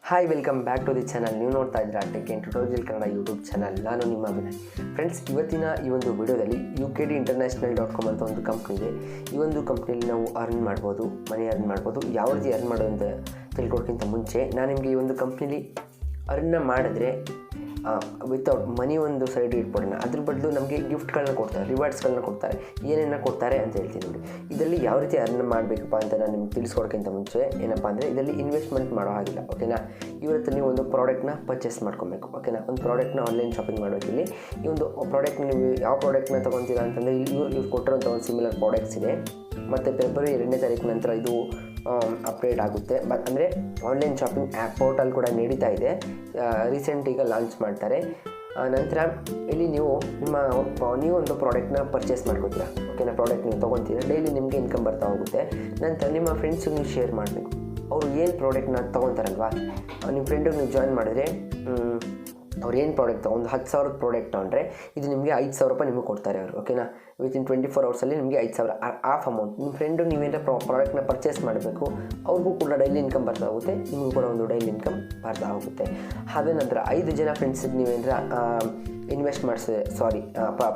Hi welcome back to the channel. ನೀವು ನೋಡ್ತಾ ಇದ್ದೀರಾ tech and tutorial Kannada YouTube channel. ನಾನು ನಿಮ್ಮ ಅಭಿನಯ್. ಫ್ರೆಂಡ್ಸ್, ಇವತ್ತಿನ ಈ ಒಂದು ವಿಡಿಯೋದಲ್ಲಿ UKDinternational.com ಅಂತ ಒಂದು ಕಂಪ್ನಿ ಇದೆ. ಈ ಒಂದು ಕಂಪ್ನಿಯಲ್ಲಿ ನಾವು ಮನಿ ಅರ್ನ್ ಮಾಡ್ಬೋದು. ಯಾವ ರೀತಿ ಅರ್ನ್ ಮಾಡೋದು ಅಂತ ತಿಳ್ಕೊಳಕ್ಕಿಂತ ಮುಂಚೆ ನಾನು ನಿಮಗೆ ಈ ಒಂದು ಕಂಪ್ನಿಲಿ ಅರ್ನ್ನ ಮಾಡಿದ್ರೆ ವಿತೌಟ್ ಮನಿ ಒಂದು ಸೈಡ್ ಇಟ್ಬಿಡೋಣ. ಅದ್ರ ಬದಲು ನಮಗೆ ಗಿಫ್ಟ್ಗಳನ್ನ ಕೊಡ್ತಾರೆ, ರಿವಾರ್ಡ್ಸ್ಗಳನ್ನ ಕೊಡ್ತಾರೆ. ಏನೇನು ಕೊಡ್ತಾರೆ ಅಂತ ಹೇಳ್ತೀನಿ ನೋಡಿ. ಇದರಲ್ಲಿ ಯಾವ ರೀತಿ ಅರ್ನ್ ಮಾಡಬೇಕಪ್ಪ ಅಂತ ನಾನು ನಿಮ್ಗೆ ತಿಳಿಸ್ಕೊಡೋಕ್ಕಿಂತ ಮುಂಚೆ ಏನಪ್ಪ ಅಂದರೆ, ಇದರಲ್ಲಿ ಇನ್ವೆಸ್ಟ್ಮೆಂಟ್ ಮಾಡೋ ಹಾಗಿಲ್ಲ. ಓಕೆನಾ, ಇವತ್ತು ನೀವು ಒಂದು ಪ್ರಾಡಕ್ಟ್ನ ಪರ್ಚೇಸ್ ಮಾಡ್ಕೊಬೇಕು. ಓಕೆನಾ, ಒಂದು ಪ್ರಾಡಕ್ಟ್ನ ಆನ್ಲೈನ್ ಶಾಪಿಂಗ್ ಮಾಡೋದು. ಇಲ್ಲಿ ಈ ಒಂದು ಪ್ರಾಡಕ್ಟ್ನ ನೀವು ಯಾವ ಪ್ರಾಡಕ್ಟ್ನ ತೊಗೊತೀರಾ ಅಂತಂದರೆ, ಇವ್ರು ಕೊಟ್ಟಿರೋಂಥ ಒಂದು ಸಿಮಿಲರ್ ಪ್ರಾಡಕ್ಟ್ಸ್ ಇದೆ. ಮತ್ತು ಫೆಬ್ರವರಿ 2ನೇ ತಾರೀಕು ನಂತರ ಇದು ಅಪ್ಡೇಟ್ ಆಗುತ್ತೆ. ಅಂದರೆ ಆನ್ಲೈನ್ ಶಾಪಿಂಗ್ ಆ್ಯಪ್ ಪೋರ್ಟಲ್ ಕೂಡ ನಡೀತಾ ಇದೆ. ರೀಸೆಂಟ್ ಈಗ ಲಾಂಚ್ ಮಾಡ್ತಾರೆ. ನಂತರ ಇಲ್ಲಿ ನೀವು ಒಂದು ಪ್ರಾಡಕ್ಟ್ನ ಪರ್ಚೇಸ್ ಮಾಡ್ಕೊತೀರಾ. ಓಕೆನಾ, ಪ್ರಾಡಕ್ಟ್ ನೀವು ತೊಗೊತೀರಾ, ಡೈಲಿ ನಿಮಗೆ ಇನ್ಕಮ್ ಬರ್ತಾ ಹೋಗುತ್ತೆ. ನಂತರ ನಿಮ್ಮ ಫ್ರೆಂಡ್ಸಿಗೆ ನೀವು ಶೇರ್ ಮಾಡಬೇಕು. ಅವರು ಏನು ಪ್ರಾಡಕ್ಟ್ನ ತೊಗೊತಾರಲ್ವ, ನಿಮ್ಮ ಫ್ರೆಂಡಿಗೆ ನೀವು ಜಾಯಿನ್ ಮಾಡಿದ್ರೆ ಅವ್ರು ಏನು ಪ್ರಾಡಕ್ಟ್ ಒಂದು 10,000 ಪ್ರಾಡಕ್ಟ್ ತೊಗೊಂಡ್ರೆ ಇದು ನಿಮಗೆ 5,000 ರೂಪಾಯಿ ನಿಮಗೆ ಕೊಡ್ತಾರೆ ಅವರು. ಓಕೆನಾ, ವಿತಿನ್ 24 ಅವರ್ಸಲ್ಲಿ ನಿಮಗೆ 5,000 ಆಫ್ ಅಮೌಂಟ್. ನಿಮ್ಮ ಫ್ರೆಂಡು ನೀವೇನಾರ ಪ್ರಾಡಕ್ಟ್ನ ಪರ್ಚೇಸ್ ಮಾಡಬೇಕು, ಅವ್ರಿಗೂ ಕೂಡ ಡೈಲಿ ಇನ್ಕಮ್ ಬರ್ತಾ ಹೋಗುತ್ತೆ, ನಿಮಗೂ ಕೂಡ ಒಂದು ಡೈಲಿ ಇನ್ಕಮ್ ಬರ್ತಾ ಹೋಗುತ್ತೆ. ಅದೇ ನಂತರ 5 ಜನ ಫ್ರೆಂಡ್ಸಿಗೆ ನೀವೇನಾರ ಇನ್ವೆಸ್ಟ್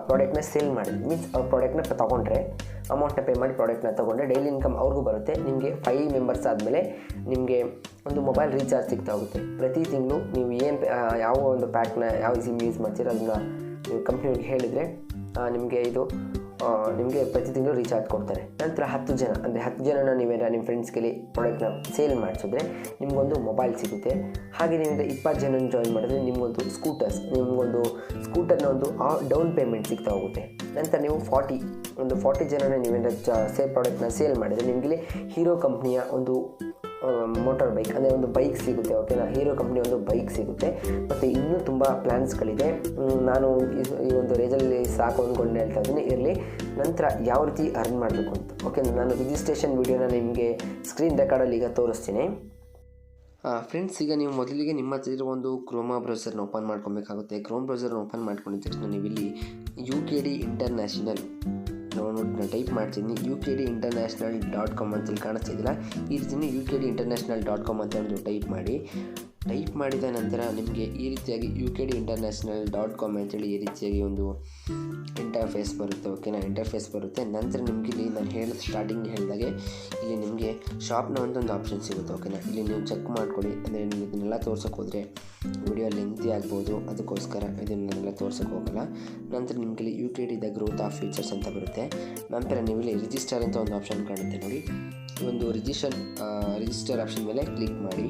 ಪ್ರಾಡಕ್ಟ್ನ ಸೇಲ್ ಮಾಡಿದ್ರಿ, ಮೀನ್ಸ್ ಅವ್ರ ಪ್ರಾಡಕ್ಟ್ನ ತೊಗೊಂಡ್ರೆ ಅಮೌಂಟ್ನ ಪೇ ಮಾಡಿ ಪ್ರಾಡಕ್ಟ್ನ ತೊಗೊಂಡ್ರೆ ಡೈಲಿ ಇನ್ಕಮ್ ಅವ್ರಿಗೂ ಬರುತ್ತೆ. ನಿಮಗೆ 5 ಮೆಂಬರ್ಸ್ ಆದಮೇಲೆ ನಿಮಗೆ ಒಂದು ಮೊಬೈಲ್ ರೀಚಾರ್ಜ್ ಸಿಗ್ತಾ ಹೋಗುತ್ತೆ. ಪ್ರತಿ ತಿಂಗಳು ನೀವು ಏನು ಯಾವ ಒಂದು ಪ್ಯಾಕ್ನ ಯಾವ ಸಿಮ್ ಯೂಸ್ ಮಾಡ್ತೀರೋ ಅದನ್ನ ನೀವು ಕಂಪ್ನಿಯವ್ರಿಗೆ ಹೇಳಿದರೆ ನಿಮಗೆ ಪ್ರತಿ ತಿಂಗಳು ರೀಚಾರ್ಜ್ ಕೊಡ್ತಾರೆ. ನಂತರ 10 ಜನ ಅಂದರೆ 10 ಜನನ ನೀವೇನಾರ ನಿಮ್ಮ ಫ್ರೆಂಡ್ಸ್ಗೆ ಪ್ರಾಡಕ್ಟ್ನ ಸೇಲ್ ಮಾಡಿಸಿದ್ರೆ ನಿಮಗೊಂದು ಮೊಬೈಲ್ ಸಿಗುತ್ತೆ. ಹಾಗೆ ನೀವೇನಾರ 20 ಜನ ಜಾಯಿನ್ ಮಾಡಿದ್ರೆ ನಿಮಗೊಂದು ಸ್ಕೂಟರ್ನ ಒಂದು ಡೌನ್ ಪೇಮೆಂಟ್ ಸಿಗ್ತಾ ಹೋಗುತ್ತೆ. ನಂತರ ನೀವು 40 ಜನನ ನೀವೇನಾರ ಪ್ರಾಡಕ್ಟ್ನ ಸೇಲ್ ಮಾಡಿದರೆ ನಿಮಗೆ ಹೀರೋ ಕಂಪ್ನಿಯ ಒಂದು ಮೋಟಾರ್ ಬೈಕ್ ಅಂದರೆ ಒಂದು ಬೈಕ್ ಸಿಗುತ್ತೆ. ಓಕೆನಾ, ಹೀರೋ ಕಂಪ್ನಿ ಒಂದು ಬೈಕ್ ಸಿಗುತ್ತೆ. ಮತ್ತು ಇನ್ನೂ ತುಂಬ ಪ್ಲ್ಯಾನ್ಸ್ಗಳಿದೆ. ನಾನು ಈ ಒಂದು ರೇಂಜಲ್ಲಿ ಸಾಕು ಅಂದ್ಕೊಂಡು ಹೇಳ್ತಾ ಇದ್ದೀನಿ, ಇರಲಿ. ನಂತರ ಯಾವ ರೀತಿ ಅರ್ನ್ ಮಾಡಬೇಕು ಅಂತ ಓಕೆ, ನಾನು ರಿಜಿಸ್ಟ್ರೇಷನ್ ವಿಡಿಯೋನ ನಿಮಗೆ ಸ್ಕ್ರೀನ್ ರೆಕಾರ್ಡಲ್ಲಿ ಈಗ ತೋರಿಸ್ತೀನಿ. ಫ್ರೆಂಡ್ಸ್, ಈಗ ನೀವು ಮೊದಲಿಗೆ ನಿಮ್ಮ ಹತ್ರ ಇರೋ ಒಂದು ಕ್ರೋಮಾ ಬ್ರೌಸರ್ನ ಓಪನ್ ಮಾಡ್ಕೊಬೇಕಾಗುತ್ತೆ. ಬ್ರೌಸರ್ನ ಓಪನ್ ಮಾಡ್ಕೊಂಡಿದ್ದ ತಕ್ಷಣ ನೀವು ಇಲ್ಲಿ UKD ಇಂಟರ್ನ್ಯಾಷನಲ್ ಟೈಪ್ ಮಾಡ್ತೀನಿ. UKDinternational.com ಅಂತೇಳಿ ಕಾಣಿಸ್ತಿದ್ದೀರಾ. ಈ ರೀತಿ UKDinternational.com ಅಂತ ಒಂದು ಟೈಪ್ ಮಾಡಿದ ನಂತರ ನಿಮಗೆ ಈ ರೀತಿಯಾಗಿ UKDinternational.com ಅಂತೇಳಿ ಈ ರೀತಿಯಾಗಿ ಒಂದು ಇಂಟರ್ಫೇಸ್ ಬರುತ್ತೆ. ಓಕೆನಾ, ಇಂಟರ್ಫೇಸ್ ಬರುತ್ತೆ. ನಂತರ ನಿಮಗೆ ಇಲ್ಲಿ ನಾನು ಸ್ಟಾರ್ಟಿಂಗ್ ಹೇಳಿದಾಗೆ ಇಲ್ಲಿ ನಿಮಗೆ ಶಾಪ್ನ ಒಂದೊಂದು ಆಪ್ಷನ್ ಸಿಗುತ್ತೆ. ಓಕೆನಾ, ಇಲ್ಲಿ ನೀವು ಚೆಕ್ ಮಾಡ್ಕೊಳ್ಳಿ. ಅಂದರೆ ನೀವು ಇದನ್ನೆಲ್ಲ ತೋರ್ಸೋಕೆ ಹೋದರೆ ವಿಡಿಯೋ ಲೆಂತಿ ಆಗ್ಬೋದು, ಅದಕ್ಕೋಸ್ಕರ ಇದನ್ನೆಲ್ಲ ತೋರ್ಸೋಕೆ ಹೋಗಲ್ಲ. ನಂತರ ನಿಮಗೆ ಇಲ್ಲಿ UKD the growth of futures ಅಂತ ಬರುತ್ತೆ. ನಂತರ ನೀವು ಇಲ್ಲಿ ರಿಜಿಸ್ಟರ್ ಅಂತ ಒಂದು ಆಪ್ಷನ್ ಕಾಣುತ್ತೆ ನೋಡಿ. ಈ ಒಂದು ರಿಜಿಸ್ಟರ್ ಆಪ್ಷನ್ ಮೇಲೆ ಕ್ಲಿಕ್ ಮಾಡಿ.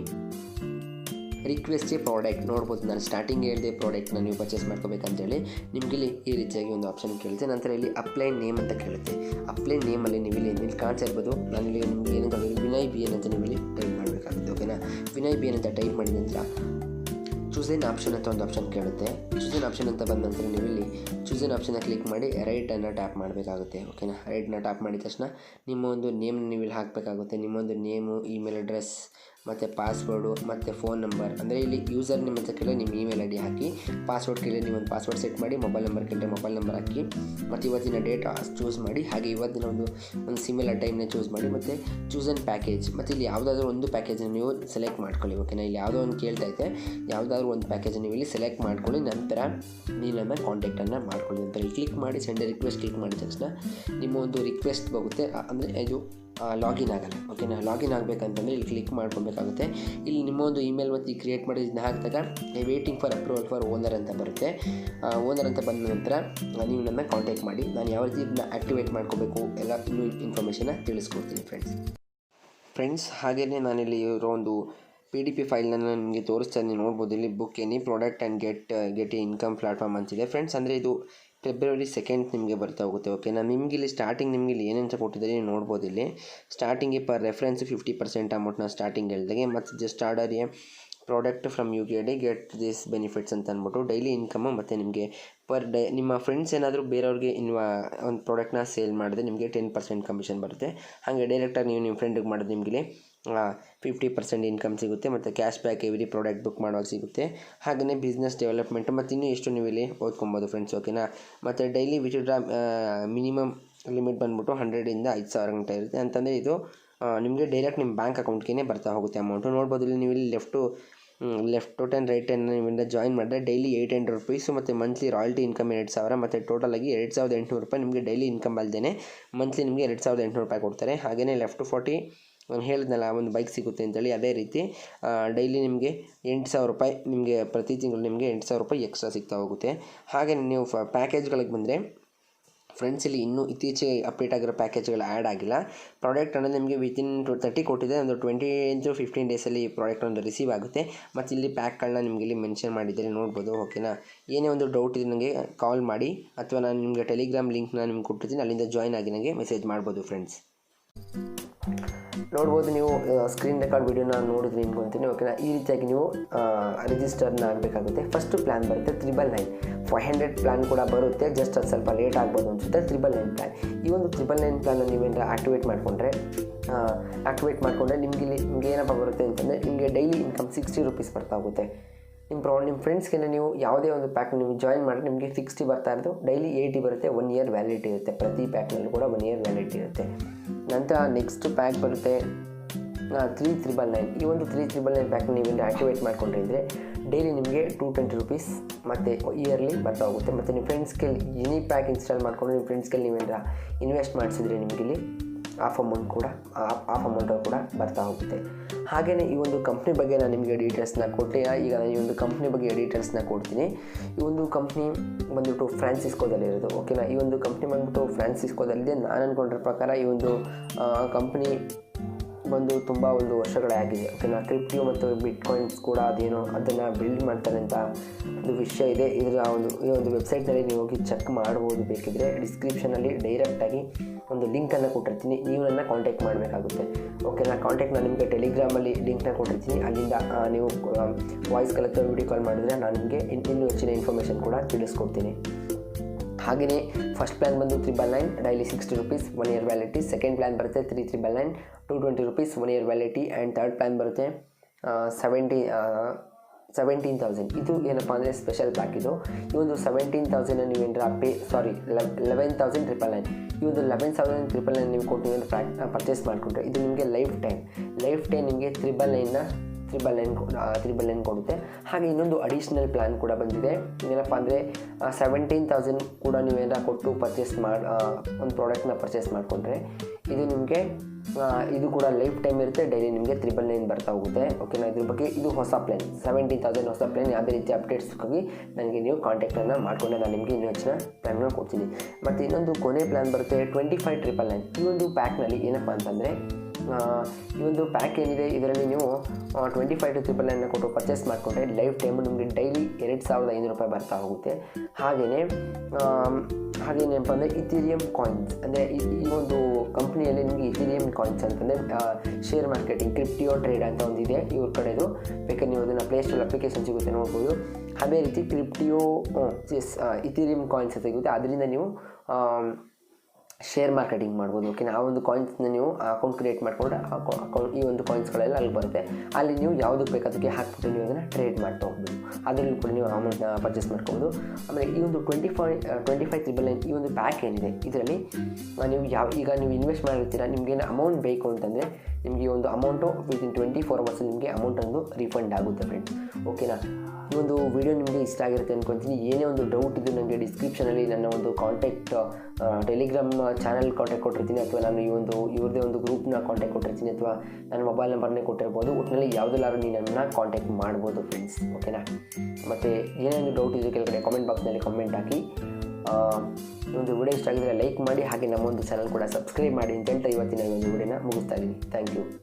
ರಿಕ್ವೆಸ್ಟ್ ಎ ಪ್ರಾಡಕ್ಟ್ ನೋಡ್ಬೋದು. ನಾನು ಸ್ಟಾರ್ಟಿಂಗ್ ಹೇಳಿದೆ ಪ್ರಾಡಕ್ಟ್ನ ನೀವು ಪರ್ಚೇಸ್ ಮಾಡ್ಕೋಬೇಕಂತೇಳಿ ನಿಮಗೆ ಇಲ್ಲಿ ಈ ರೀತಿಯಾಗಿ ಒಂದು ಆಪ್ಷನ್ ಕೇಳುತ್ತೆ. ನಂತರ ಇಲ್ಲಿ ಅಪ್ಲೈ ನೇಮ್ ಅಂತ ಕೇಳುತ್ತೆ. ಅಪ್ಲೈ ನೇಮಲ್ಲಿ ನೀವು ಇಲ್ಲಿ ಕಾಣಿಸ್ತಾ ಇರ್ಬೋದು. ನಾನು ಇಲ್ಲಿ ನಿಮಗೆ ಏನಂತ ವಿನಯ್ BN ಅಂತ ನೀವು ಇಲ್ಲಿ ಟೈಪ್ ಮಾಡಬೇಕಾಗುತ್ತೆ. ಓಕೆನಾ, ವಿನಯ್ BN ಅಂತ ಟೈಪ್ ಮಾಡಿದ ನಂತರ ಚೂಸ್ ಎನ್ ಆಪ್ಷನ್ ಅಂತ ಒಂದು ಆಪ್ಷನ್ ಕೇಳುತ್ತೆ. ಚೂಸ್ ಎನ್ ಆಪ್ಷನ್ ಅಂತ ಬಂದ ನಂತರ ನೀವು ಇಲ್ಲಿ ಚೂಸ್ ಎನ್ ಆಪ್ಷನ್ನ ಕ್ಲಿಕ್ ಮಾಡಿ ರೈಟನ್ನು ಟ್ಯಾಪ್ ಮಾಡಬೇಕಾಗುತ್ತೆ. ಓಕೆನಾ, ರೈಟ್ನ ಟ್ಯಾಪ್ ಮಾಡಿದ ತಕ್ಷಣ ನಿಮ್ಮ ಒಂದು ನೇಮ್ನ ನೀವು ಇಲ್ಲಿ ಹಾಕಬೇಕಾಗುತ್ತೆ. ನಿಮ್ಮೊಂದು ನೇಮು, ಇಮೇಲ್ ಅಡ್ರೆಸ್ ಮತ್ತು ಪಾಸ್ವರ್ಡು ಮತ್ತು ಫೋನ್ ನಂಬರ್. ಅಂದರೆ ಇಲ್ಲಿ ಯೂಸರ್ ನೇಮ್ ಅಂತ ಕೇಳಿದ್ರೆ ನಿಮ್ಮ ಇಮೇಲ್ ID ಹಾಕಿ, ಪಾಸ್ವರ್ಡ್ ಕೇಳಿದ್ರೆ ನೀವು ಒಂದು ಪಾಸ್ವರ್ಡ್ ಸೆಟ್ ಮಾಡಿ, ಮೊಬೈಲ್ ನಂಬರ್ ಕೇಳಿದ್ರೆ ಮೊಬೈಲ್ ನಂಬರ್ ಹಾಕಿ, ಮತ್ತು ಇವತ್ತಿನ ಡೇಟ್ ಚೂಸ್ ಮಾಡಿ. ಹಾಗೆ ಇವತ್ತಿನ ಒಂದು ಸಿಮಿಲರ್ ಟೈಮ್ನ ಚೂಸ್ ಮಾಡಿ, ಮತ್ತು ಚೂಸ್ ಆನ್ ಪ್ಯಾಕೇಜ್. ಮತ್ತು ಇಲ್ಲಿ ಯಾವುದಾದ್ರೂ ಒಂದು ಪ್ಯಾಕೇಜನ್ನು ನೀವು ಸೆಲೆಕ್ಟ್ ಮಾಡ್ಕೊಳ್ಳಿ. ಓಕೆನಾ, ಇಲ್ಲಿ ಯಾವುದೋ ಒಂದು ಕೇಳ್ತಾ ಇದೆ, ಯಾವುದಾದ್ರೂ ಒಂದು ಪ್ಯಾಕೇಜನ್ನು ನೀವು ಇಲ್ಲಿ ಸೆಲೆಕ್ಟ್ ಮಾಡ್ಕೊಳ್ಳಿ. ನಂತರ ನೀವು ನನ್ನ ಕಾಂಟ್ಯಾಕ್ಟನ್ನು ಮಾಡ್ಕೊಳ್ಳಿ. ನಂತರ ಇಲ್ಲಿ ಕ್ಲಿಕ್ ಮಾಡಿ ಸೆಂಡ್ ರಿಕ್ವೆಸ್ಟ್ ಕ್ಲಿಕ್ ಮಾಡಿದ ತಕ್ಷಣ ನಿಮ್ಮ ಒಂದು ರಿಕ್ವೆಸ್ಟ್ ಹೋಗುತ್ತೆ. ಅಂದರೆ ಇದು ಲಾಗಿನ್ ಆಗಲ್ಲ. ಓಕೆನಾ, ಲಾಗಿನ್ ಆಗಬೇಕಂತಂದರೆ ಇಲ್ಲಿ ಕ್ಲಿಕ್ ಮಾಡ್ಕೊಬೇಕಾಗುತ್ತೆ. ಇಲ್ಲಿ ನಿಮ್ಮ ಒಂದು ಇಮೇಲ್ ಮತ್ತು ಕ್ರಿಯೇಟ್ ಮಾಡಿ ಇದನ್ನ ಹಾಕಿದಾಗ waiting for approval for owner ಅಂತ ಬರುತ್ತೆ. ಓನರ್ ಅಂತ ಬಂದ ನಂತರ ನೀವು ನನ್ನ ಕಾಂಟ್ಯಾಕ್ಟ್ ಮಾಡಿ. ನಾನು ಯಾವ ರೀತಿ ಇದನ್ನ ಆ್ಯಕ್ಟಿವೇಟ್ ಮಾಡ್ಕೋಬೇಕು ಎಲ್ಲ ಇನ್ನೂ ಇನ್ಫಾರ್ಮೇಷನ್ನ ತಿಳಿಸ್ಕೊಡ್ತೀನಿ ಫ್ರೆಂಡ್ಸ್. ಹಾಗೆಯೇ ನಾನಿಲ್ಲಿ ಇರೋ ಒಂದು PDF ಫೈಲ್ನ ನಿಮಗೆ ತೋರಿಸ್ತಾ ನೋಡ್ಬೋದು. ಇಲ್ಲಿ book any product and get A income platform ಅಂತಿದೆ. ಫ್ರೆಂಡ್ಸ್, ಅಂದರೆ ಇದು ಫೆಬ್ರವರಿ 2 ನಿಮಗೆ ಬರ್ತಾ ಹೋಗುತ್ತೆ. ಓಕೆನಾ, ನಿಮಗೆ ಇಲ್ಲಿ ಸ್ಟಾರ್ಟಿಂಗ್ ನಿಮಗೆ ಇಲ್ಲಿ ಏನೇನು ಕೊಟ್ಟಿದ್ದಾರೆ ನೋಡ್ಬೋದು. ಇಲ್ಲಿ ಸ್ಟಾರ್ಟಿಂಗಿಗೆ ಪರ್ ರೆಫರೆನ್ಸ್ 50% ಅಮೌಂಟ್ನ ಸ್ಟಾರ್ಟಿಂಗ್ ಹೇಳಿದಾಗೆ, ಮತ್ತು just order A product from UKD get this benefits ಅಂತ ಅಂದ್ಬಿಟ್ಟು ಡೈಲಿ ಇನ್ಕಮು. ಮತ್ತು ನಿಮಗೆ ನಿಮ್ಮ ಫ್ರೆಂಡ್ಸ್ ಏನಾದರೂ ಬೇರೆಯವ್ರಿಗೆ ಒಂದು ಪ್ರಾಡಕ್ಟ್ನ ಸೇಲ್ ಮಾಡಿದ್ರೆ ನಿಮಗೆ 10% ಕಮಿಷನ್ ಬರುತ್ತೆ. ಹಾಗೆ ಡೈರೆಕ್ಟಾಗಿ ನೀವು ನಿಮ್ಮ ಫ್ರೆಂಡಿಗೆ ಮಾಡಿದ್ರೆ ನಿಮಗೆ 50% ಇನ್ಕಮ್ ಸಿಗುತ್ತೆ. ಮತ್ತು cash back every product book ಮಾಡುವಾಗ ಸಿಗುತ್ತೆ. ಹಾಗೆಯೇ ಬಿಸ್ನೆಸ್ ಡೆವಲಪ್ಮೆಂಟ್ ಮತ್ತು ಇನ್ನೂ ಎಷ್ಟು ನೀವು ಇಲ್ಲಿ ಓದ್ಕೊಬೋದು ಫ್ರೆಂಡ್ಸ್. ಓಕೆನಾ, ಮತ್ತು ಡೈಲಿ ವಿತ್ಡ್ರಾ ಮಿನಿಮಮ್ ಲಿಮಿಟ್ ಬಂದ್ಬಿಟ್ಟು 100ರಿಂದ 5,000 ಗಂಟೆ ಇರುತ್ತೆ. ಅಂತಂದರೆ ಇದು ನಿಮಗೆ ಡೈರೆಕ್ಟ್ ನಿಮ್ಮ ಬ್ಯಾಂಕ್ ಅಕೌಂಟ್ಗೆ ಬರ್ತಾ ಹೋಗುತ್ತೆ ಅಮೌಂಟು. ನೋಡ್ಬೋದು ಇಲ್ಲಿ ನೀವು ಇಲ್ಲಿ ಲೆಫ್ಟ್ 10 ರೈಟ್ 10 ನೀವಿಂದ ಜಾಯಿನ್ ಮಾಡಿದ್ರೆ ಡೈಲಿ 800 ರುಪೀಸು ಮತ್ತು ಮಂತ್ಲಿ ರಾಯಲ್ಟಿ ಇನ್ಕಮ್ 2000 ಮತ್ತು ಟೋಟಲಾಗಿ 2800 ರೂಪಾಯಿ ನಿಮಗೆ ಡೈಲಿ ಇನ್ಕಮ್ ಅಲ್ಲದೇ ಮಂತ್ಲಿ ನಿಮಗೆ 2800 ರೂಪಾಯಿ ಕೊಡ್ತಾರೆ. ಹಾಗೆಯೇ ಲೆಫ್ಟ್ 40 ನಾನು ಹೇಳಿದ್ನಲ್ಲ ಒಂದು ಬೈಕ್ ಸಿಗುತ್ತೆ ಅಂತೇಳಿ, ಅದೇ ರೀತಿ ಡೈಲಿ ನಿಮಗೆ 8000 ರೂಪಾಯಿ ನಿಮಗೆ ಪ್ರತಿ ತಿಂಗಳು ನಿಮಗೆ 8000 ರೂಪಾಯಿ ಎಕ್ಸ್ಟ್ರಾ ಸಿಗ್ತಾ ಹೋಗುತ್ತೆ. ಹಾಗೆ ನೀವು ಪ್ಯಾಕೇಜ್ಗಳಿಗೆ ಬಂದರೆ ಫ್ರೆಂಡ್ಸ್, ಇಲ್ಲಿ ಇನ್ನೂ ಇತ್ತೀಚೆಗೆ ಅಪ್ಡೇಟ್ ಆಗಿರೋ ಪ್ಯಾಕೇಜ್ಗಳು ಆ್ಯಡ್ ಆಗಿಲ್ಲ. ಪ್ರಾಡಕ್ಟ್ ಅನ್ನೋದು ನಿಮಗೆ ವಿತಿನ್ 30 ಕೊಟ್ಟಿದೆ, ಒಂದು 20 to 15 ಡೇಸಲ್ಲಿ ಪ್ರಾಡಕ್ಟ್ ಒಂದು ರಿಸೀವ್ ಆಗುತ್ತೆ. ಮತ್ತು ಇಲ್ಲಿ ಪ್ಯಾಕ್ಗಳನ್ನ ನಿಮಗೆ ಇಲ್ಲಿ ಮೆನ್ಷನ್ ಮಾಡಿದ್ದಾರೆ, ನೋಡ್ಬೋದು. ಓಕೆನಾ, ಏನೇ ಒಂದು ಡೌಟ್ ಇದೆ ನನಗೆ ಕಾಲ್ ಮಾಡಿ, ಅಥವಾ ನಾನು ನಿಮಗೆ ಟೆಲಿಗ್ರಾಮ್ ಲಿಂಕ್ನ ನಿಮ್ಗೆ ಕೊಟ್ಟಿರ್ತೀನಿ, ಅಲ್ಲಿಂದ ಜಾಯ್ನ್ ಆಗಿ ನನಗೆ ಮೆಸೇಜ್ ಮಾಡ್ಬೋದು ಫ್ರೆಂಡ್ಸ್. ನೋಡ್ಬೋದು ನೀವು ಸ್ಕ್ರೀನ್ ರೆಕಾರ್ಡ್ ವೀಡಿಯೋನ ನೋಡಿದ್ರೆ ನಿಮ್ಗೆ ಅಂತೀನಿ. ಓಕೆನಾ, ಈ ರೀತಿಯಾಗಿ ನೀವು ರಿಜಿಸ್ಟರ್ನ ಆಗಬೇಕಾಗುತ್ತೆ. ಫಸ್ಟ್ ಪ್ಲ್ಯಾನ್ ಬರುತ್ತೆ 999, 500 ಪ್ಲ್ಯಾನ್ ಕೂಡ ಬರುತ್ತೆ, ಜಸ್ಟ್ ಅದು ಸ್ವಲ್ಪ ಲೇಟ್ ಆಗ್ಬೋದು ಅನಿಸುತ್ತೆ. 999 ಪ್ಲ್ಯಾನ್, ಈ ಒಂದು 999 ಪ್ಲ್ಯಾನ್ನ ನೀವೇನಾರ ಆ್ಯಕ್ಟಿವೇಟ್ ಮಾಡಿಕೊಂಡ್ರೆ ನಿಮಗೆ ಏನಪ್ಪ ಬರುತ್ತೆ ಅಂತಂದರೆ, ನಿಮಗೆ ಡೈಲಿ ಇನ್ಕಮ್ 60 ರುಪೀಸ್ ಬರ್ತಾ ಹೋಗುತ್ತೆ. ನಿಮ್ಮ ಫ್ರೆಂಡ್ಸ್ಗೆ ನೀವು ಯಾವುದೇ ಒಂದು ಪ್ಯಾಕ್ ನೀವು ಜಾಯಿನ್ ಮಾಡಿದ್ರೆ ನಿಮಗೆ 60 ಬರ್ತಾ ಇರೋದು ಡೈಲಿ 80 ಬರುತ್ತೆ. 1 ಇಯರ್ ವ್ಯಾಲಿಡಿಟಿ ಇರುತ್ತೆ, ಪ್ರತಿ ಪ್ಯಾಕ್ನಲ್ಲೂ ಕೂಡ 1 ಇಯರ್ ವ್ಯಾಲಿಡಿಟಿ ಇರುತ್ತೆ. ನಂತರ ನೆಕ್ಸ್ಟ್ ಪ್ಯಾಕ್ ಬರುತ್ತೆ 3999. ಈ ಒಂದು 3999 ಪ್ಯಾಕ್ನ ನೀವೇನು ಆ್ಯಕ್ಟಿವೇಟ್ ಮಾಡ್ಕೊಂಡ್ರೆ ಅಂದರೆ ಡೈಲಿ ನಿಮಗೆ 220 ರುಪೀಸ್ ಮತ್ತು ಇಯರ್ಲಿ ಬರ್ತಾ ಹೋಗುತ್ತೆ. ಮತ್ತು ನಿಮ್ಮ ಫ್ರೆಂಡ್ಸ್ಗೆ ಎನಿ ಪ್ಯಾಕ್ ಇನ್ಸ್ಟಾಲ್ ಮಾಡಿಕೊಂಡು ನಿಮ್ಮ ಫ್ರೆಂಡ್ಸ್ಗೆ ನೀವೇನಾರ ಇನ್ವೆಸ್ಟ್ ಮಾಡಿಸಿದ್ರೆ ನಿಮಗೆ ಇಲ್ಲಿ ಹಾಫ್ ಅಮೌಂಟ್ ಕೂಡ ಬರ್ತಾ ಹೋಗುತ್ತೆ. ಹಾಗೆಯೇ ಈ ಒಂದು ಕಂಪ್ನಿ ಬಗ್ಗೆ ನಾನು ನಿಮಗೆ ಡೀಟೇಲ್ಸ್ನ ಕೊಟ್ಟಿಲ್ಲ. ಈಗ ನಾನು ಈ ಒಂದು ಕಂಪ್ನಿ ಬಗ್ಗೆ ಡೀಟೇಲ್ಸ್ನ ಕೊಡ್ತೀನಿ. ಈ ಒಂದು ಕಂಪ್ನಿ ಬಂದುಬಿಟ್ಟು ಫ್ರಾನ್ಸಿಸ್ಕೋದಲ್ಲಿರೋದು. ಓಕೆನಾ, ಈ ಒಂದು ಕಂಪ್ನಿ ಬಂದುಬಿಟ್ಟು ಫ್ರಾನ್ಸಿಸ್ಕೋದಲ್ಲಿದೆ. ನಾನು ಅಂದ್ಕೊಂಡಿರೋ ಪ್ರಕಾರ ಈ ಒಂದು ಕಂಪ್ನಿ ಬಂದು ತುಂಬ ಒಂದು ವರ್ಷಗಳೇ ಆಗಿದೆ. ಓಕೆನಾ, ಕ್ರಿಪ್ಟೋ ಮತ್ತು ಬಿಟ್ಕಾಯಿನ್ಸ್ ಕೂಡ ಅದೇನೋ ಅದನ್ನು ಬಿಲ್ಡ್ ಮಾಡ್ತಾರೆ ಅಂತ ಒಂದು ವಿಷಯ ಇದೆ. ಈ ಒಂದು ವೆಬ್ಸೈಟ್ನಲ್ಲಿ ನೀವು ಹೋಗಿ ಚೆಕ್ ಮಾಡ್ಬೋದು. ಬೇಕಿದ್ದರೆ ಡಿಸ್ಕ್ರಿಪ್ಷನಲ್ಲಿ ಡೈರೆಕ್ಟಾಗಿ ಒಂದು ಲಿಂಕನ್ನು ಕೊಟ್ಟಿರ್ತೀನಿ, ನೀವು ನನ್ನ ಕಾಂಟ್ಯಾಕ್ಟ್ ಮಾಡಬೇಕಾಗುತ್ತೆ. ಓಕೆನಾ, ಕಾಂಟ್ಯಾಕ್ಟ್ ನಾನು ನಿಮಗೆ ಟೆಲಿಗ್ರಾಮಲ್ಲಿ ಲಿಂಕ್ನ ಕೊಟ್ಟಿರ್ತೀನಿ, ಅಲ್ಲಿಂದ ನೀವು ವಾಯ್ಸ್ ಕಾಲ್ ಅಥವಾ ವಿಡಿಯೋ ಕಾಲ್ ಮಾಡಿದ್ರೆ ನಾನು ನಿಮಗೆ ಇನ್ನೂ ಹೆಚ್ಚಿನ ಇನ್ಫಾರ್ಮೇಷನ್ ಕೂಡ ತಿಳಿಸ್ಕೊಡ್ತೀನಿ. ಹಾಗೆಯೇ ಫಸ್ಟ್ ಪ್ಲ್ಯಾನ್ ಬಂದು 999, daily 60 rupees, 1 year validity. Second plan ಬರುತ್ತೆ 3999, 220 rupees, 1 year validity. And third plan ಬರುತ್ತೆ 17,000. ಇದು ಏನಪ್ಪ ಅಂದರೆ ಸ್ಪೆಷಲ್ ಪ್ಯಾಕ್. ಇದು ಈ ಒಂದು 17,000 ನೀವೇನಾರ 11,999. ಈ ಒಂದು 11,999 ನೀವು ಕೊಟ್ಟು ನೀವೇನು ಪರ್ಚೇಸ್ ಮಾಡಿಕೊಂಡ್ರೆ ಇದು ನಿಮಗೆ ಲೈಫ್ ಟೈಮ್ ನಿಮಗೆ 999 ಕೊಡುತ್ತೆ. ಹಾಗೆ ಇನ್ನೊಂದು ಅಡಿಷ್ನಲ್ ಪ್ಲ್ಯಾನ್ ಕೂಡ ಬಂದಿದೆ. ಏನಪ್ಪ ಅಂದರೆ 17,000 ಕೂಡ ನೀವೇನಾರ ಕೊಟ್ಟು ಒಂದು ಪ್ರಾಡಕ್ಟ್ನ ಪರ್ಚೇಸ್ ಮಾಡಿಕೊಂಡ್ರೆ ಇದು ನಿಮಗೆ ಇದು ಕೂಡ ಲೈಫ್ ಟೈಮ್ ಇರುತ್ತೆ, ಡೈಲಿ ನಿಮಗೆ 999 ಬರ್ತಾ ಹೋಗುತ್ತೆ. ಓಕೆನಾ, ಇದ್ರ ಬಗ್ಗೆ ಇದು ಹೊಸ ಪ್ಲ್ಯಾನ್ 17,000 ಹೊಸ ಪ್ಲ್ಯಾನ್. ಯಾವುದೇ ರೀತಿ ಅಪ್ಡೇಟ್ಸ್ಗಾಗಿ ನನಗೆ ನೀವು ಕಾಂಟ್ಯಾಕ್ಟನ್ನು ಮಾಡಿಕೊಂಡ್ರೆ ನಾನು ನಿಮಗೆ ಇನ್ನೂ ಹೆಚ್ಚಿನ ಪ್ಲ್ಯಾನ್ನ ಕೊಡ್ತೀನಿ. ಮತ್ತು ಇನ್ನೊಂದು ಕೊನೆ ಪ್ಲ್ಯಾನ್ ಬರುತ್ತೆ 25,999. ಈ ಒಂದು ಪ್ಯಾಕ್ನಲ್ಲಿ ಏನಪ್ಪ ಅಂತಂದರೆ ಈ ಒಂದು ಪ್ಯಾಕ್ ಏನಿದೆ ಇದರಲ್ಲಿ ನೀವು 25,999 ಕೊಟ್ಟು ಪರ್ಚೇಸ್ ಮಾಡಿಕೊಂಡ್ರೆ ಲೈಫ್ ಟೈಮು ನಿಮಗೆ ಡೈಲಿ 2,500 ರೂಪಾಯಿ ಬರ್ತಾ ಹೋಗುತ್ತೆ. ಹಾಗೇನೇನಪ್ಪ ಅಂದರೆ ಇಥೀರಿಯಂ ಕಾಯಿನ್ಸ್ ಅಂದರೆ ಈ ಒಂದು ಕಂಪ್ನಿಯಲ್ಲಿ ನಿಮಗೆ ಇಥೀರಿಯಂ ಕಾಯಿನ್ಸ್ ಅಂತಂದರೆ ಶೇರ್ ಮಾರ್ಕೆಟಿಂಗ್ ಕ್ರಿಪ್ಟೋ ಟ್ರೇಡ್ ಅಂತ ಒಂದಿದೆ ಇವ್ರ ಕಡೆದು. ಬೇಕಾದ್ರೆ ನೀವು ಅದನ್ನು ಪ್ಲೇಸ್ಟೋರ್ ಅಪ್ಲಿಕೇಶನ್ ಸಿಗುತ್ತೆ, ನೋಡ್ಬೋದು. ಅದೇ ರೀತಿ ಇಥೀರಿಯಂ ಕಾಯಿನ್ಸ್ ಸಿಗುತ್ತೆ, ಅದರಿಂದ ನೀವು ಶೇರ್ ಮಾರ್ಕೆಟಿಂಗ್ ಮಾಡ್ಬೋದು. ಓಕೆನಾ, ಆ ಒಂದು ಕಾಯಿನ್ಸ್ನ ನೀವು ಅಕೌಂಟ್ ಕ್ರಿಯೇಟ್ ಮಾಡಿಕೊಂಡ್ರೆ ಈ ಒಂದು ಕಾಯಿನ್ಸ್ಗಳೆಲ್ಲ ಅಲ್ಲಿ ಬರುತ್ತೆ. ಅಲ್ಲಿ ನೀವು ಯಾವುದಕ್ಕೆ ಬೇಕು ಅದಕ್ಕೆ ಹಾಕ್ಬಿಟ್ಟು ನೀವು ಅದನ್ನು ಟ್ರೇಡ್ ಮಾಡ್ತಾ ಹೋಗ್ಬೋದು. ಅದರಲ್ಲಿ ಕೂಡ ನೀವು ಅಮೌಂಟ್ನ ಪರ್ಚೇಸ್ ಮಾಡ್ಕೊಬೋದು. ಆಮೇಲೆ ಈ ಒಂದು 25,999 ಈ ಒಂದು ಪ್ಯಾಕ್ ಏನಿದೆ ಇದರಲ್ಲಿ ನೀವು ಈಗ ನೀವು ಇನ್ವೆಸ್ಟ್ ಮಾಡಿರ್ತೀರ, ನಿಮಗೇನು ಅಮೌಂಟ್ ಬೇಕು ಅಂತಂದರೆ ನಿಮಗೆ ಈ ಒಂದು ಅಮೌಂಟು ವಿತಿನ್ 24 ಅವರ್ಸ್ ನಿಮಗೆ ಅಮೌಂಟ್ ಒಂದು ರೀಫಂಡ್ ಆಗುತ್ತೆ ಫ್ರೆಂಡ್ಸ್. ಓಕೆನಾ, ಈ ಒಂದು ವಿಡಿಯೋ ನಿಮಗೆ ಇಷ್ಟ ಆಗಿರುತ್ತೆ ಅಂದ್ಕೊಳ್ತೀನಿ. ಏನೇ ಒಂದು ಡೌಟ್ ಇದ್ದು ನನಗೆ ಡಿಸ್ಕ್ರಿಪ್ಷನಲ್ಲಿ ನನ್ನ ಒಂದು ಕಾಂಟ್ಯಾಕ್ಟ್ ಟೆಲಿಗ್ರಾಮ್ ಚಾನಲ್ ಕಾಂಟ್ಯಾಕ್ಟ್ ಕೊಟ್ಟಿರ್ತೀನಿ, ಅಥವಾ ನಾನು ಇವ್ರದ್ದೇ ಒಂದು ಗ್ರೂಪ್ನ ಕಾಂಟ್ಯಾಕ್ಟ್ ಕೊಟ್ಟಿರ್ತೀನಿ, ಅಥವಾ ನನ್ನ ಮೊಬೈಲ್ ನಂಬರ್ನೇ ಕೊಟ್ಟಿರ್ಬೋದು. ಒಟ್ಟಿನಲ್ಲಿ ಯಾವುದೆಲ್ಲಾದ್ರೂ ನೀವು ನನ್ನನ್ನು ಕಾಂಟ್ಯಾಕ್ಟ್ ಮಾಡ್ಬೋದು ಫ್ರೆಂಡ್ಸ್. ಓಕೆನಾ, ಮತ್ತು ಏನೇನು ಡೌಟ್ ಇದೆ ಕೆಳಗಡೆ ಕಾಮೆಂಟ್ ಬಾಕ್ಸ್ನಲ್ಲಿ ಕಾಮೆಂಟ್ ಹಾಕಿ. ಈ ಒಂದು ವಿಡಿಯೋ ಇಷ್ಟ ಆಗಿದ್ರೆ ಲೈಕ್ ಮಾಡಿ, ಹಾಗೆ ನಮ್ಮ ಒಂದು ಚಾನಲ್ ಕೂಡ ಸಬ್ಸ್ಕ್ರೈಬ್ ಮಾಡಿ ಅಂತ ಹೇಳ್ತಾ ಇವತ್ತಿನ ಒಂದು ವಿಡಿಯೋನ ಮುಗಿಸ್ತಾ ಇದ್ದೀನಿ. Thank you.